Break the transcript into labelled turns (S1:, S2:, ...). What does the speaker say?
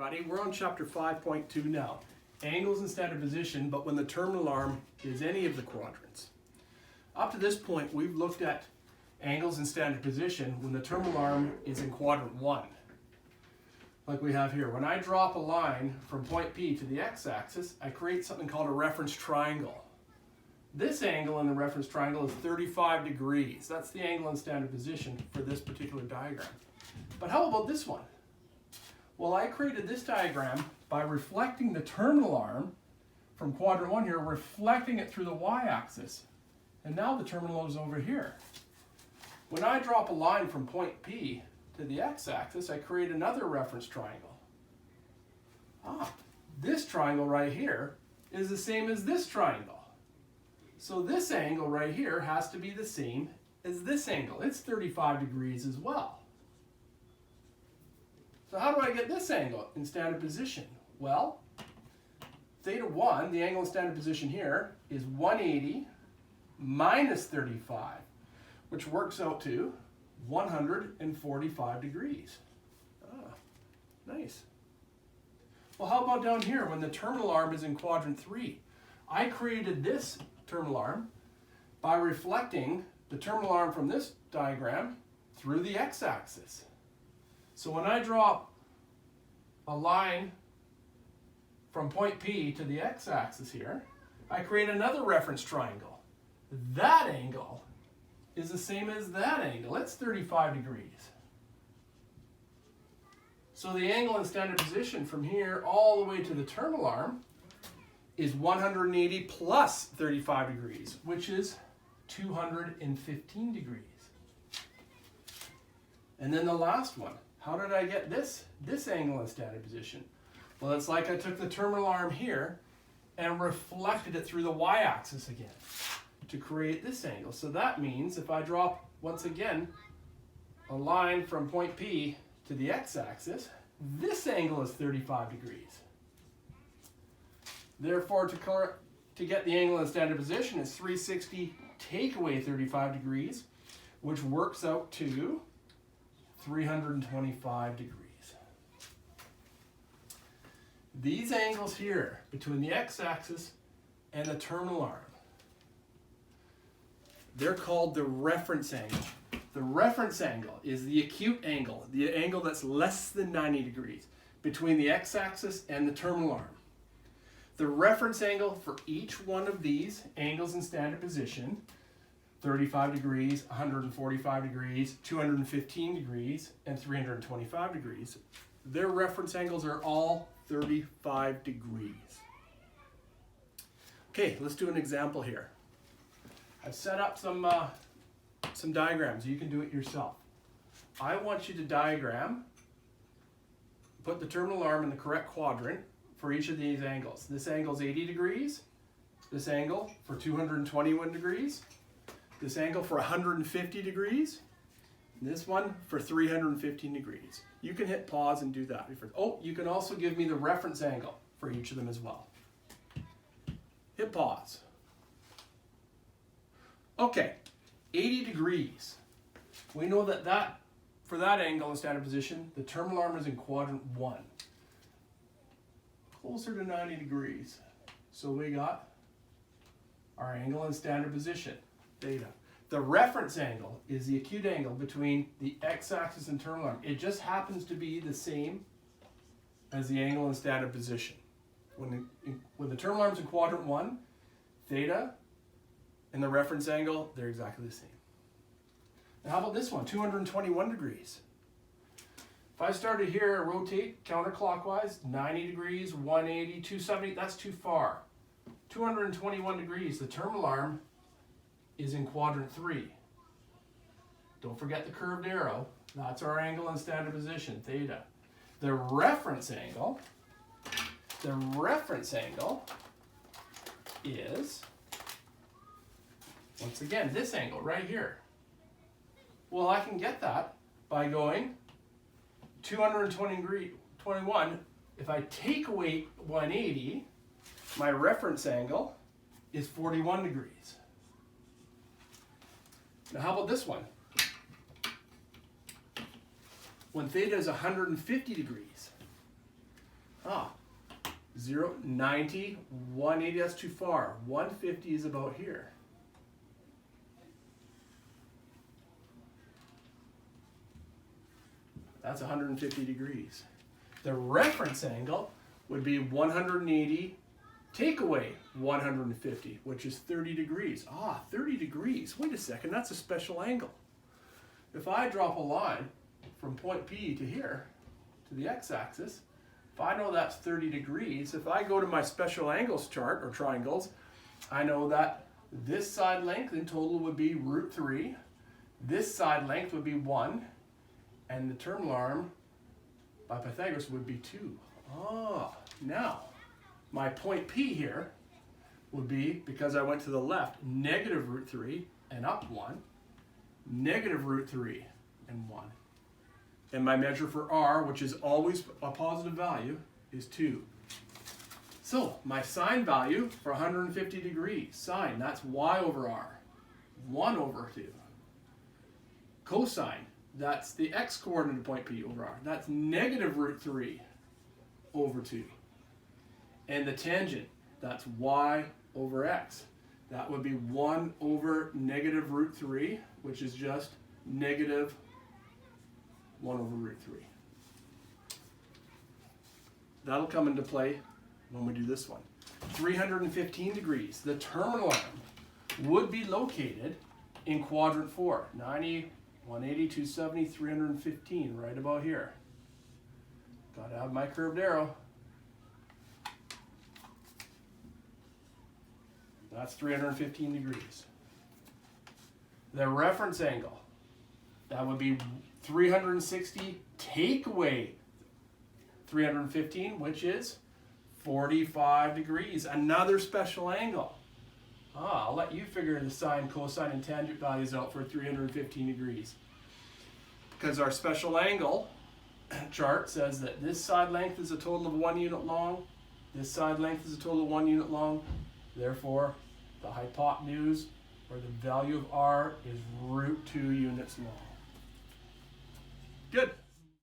S1: everybody. We're on chapter 5.2 now. Angles in standard position, but when the terminal arm is any of the quadrants. Up to this point, we've looked at angles in standard position when the terminal arm is in quadrant 1. Like we have here. When I drop a line from point P to the x-axis, I create something called a reference triangle. This angle in the reference triangle is 35 degrees. That's the angle in standard position for this particular diagram. But how about this one? Well, I created this diagram by reflecting the terminal arm from quadrant 1 here, reflecting it through the y-axis. And now the terminal is over here. When I drop a line from point P to the x-axis, I create another reference triangle. This triangle right here is the same as this triangle. So this angle right here has to be the same as this angle. It's 35 degrees as well. So how do I get this angle in standard position? Well, theta 1, the angle in standard position here, is 180 minus 35, which works out to 145 degrees. Nice. Well, how about down here when the terminal arm is in quadrant 3? I created this terminal arm by reflecting the terminal arm from this diagram through the x-axis. So when I drop a line from point P to the x-axis here, I create another reference triangle. That angle is the same as that angle. It's 35 degrees. So the angle in standard position from here all the way to the terminal arm is 180 plus 35 degrees, which is 215 degrees. And then the last one. How did I get this angle in standard position? Well, it's like I took the terminal arm here and reflected it through the y-axis again to create this angle. So that means if I drop, once again, a line from point P to the x-axis, this angle is 35 degrees. Therefore, to get the angle in standard position is 360 take away 35 degrees, which works out to 325 degrees. These angles here between the x-axis and the terminal arm, they're called the reference angle. The reference angle is the acute angle, the angle that's less than 90 degrees between the x-axis and the terminal arm. The reference angle for each one of these angles in standard position, 35 degrees, 145 degrees, 215 degrees, and 325 degrees. Their reference angles are all 35 degrees. Okay, let's do an example here. I've set up some diagrams. You can do it yourself. I want you to diagram, put the terminal arm in the correct quadrant for each of these angles. This angle is 80 degrees, this angle for 221 degrees, this angle for 150 degrees, and this one for 315 degrees. You can hit pause and do that. Oh, you can also give me the reference angle for each of them as well. Hit pause. Okay, 80 degrees. We know that for that angle in standard position, the terminal arm is in quadrant 1. Closer to 90 degrees. So we got our angle in standard position, theta. The reference angle is the acute angle between the x-axis and terminal arm. It just happens to be the same as the angle in standard position. When the terminal arm is in quadrant 1, theta and the reference angle, they're exactly the same. Now how about this one, 221 degrees? If I started here, rotate counterclockwise, 90 degrees, 180, 270, that's too far. 221 degrees, the terminal arm is in quadrant 3. Don't forget the curved arrow. That's our angle in standard position, theta. The reference angle is, once again, this angle right here. Well, I can get that by going 221. If I take away 180, my reference angle is 41 degrees. Now how about this one? When theta is 150 degrees, 0, 90, 180, that's too far. 150 is about here. That's 150 degrees. The reference angle would be 180, take away 150, which is 30 degrees. 30 degrees. Wait a second, that's a special angle. If I drop a line from point P to here, to the x-axis, if I know that's 30 degrees, if I go to my special angles chart, or triangles, I know that this side length in total would be √3, this side length would be 1, and the terminal arm by Pythagoras would be 2. Now, my point P here would be, because I went to the left, negative √3 and up 1, negative √3 and 1. And my measure for R, which is always a positive value, is 2. So my sine value for 150 degrees, sine, that's y over r, 1 over 2. Cosine, that's the x coordinate of point P over r, that's negative √3 over 2. And the tangent, that's y over x. That would be 1 over negative √3, which is just negative 1 over √3. That'll come into play when we do this one. 315 degrees. The terminal arm would be located in quadrant 4. 90, 180, 270, 315, right about here. Gotta have my curved arrow. That's 315 degrees. The reference angle, that would be 360, take away 315, which is 45 degrees. Another special angle. I'll let you figure the sine, cosine, and tangent values out for 315 degrees. Because our special angle chart says that this side length is a total of 1 unit long, this side length is a total of 1 unit long, therefore the hypotenuse, or the value of r, is √2 units long. Good.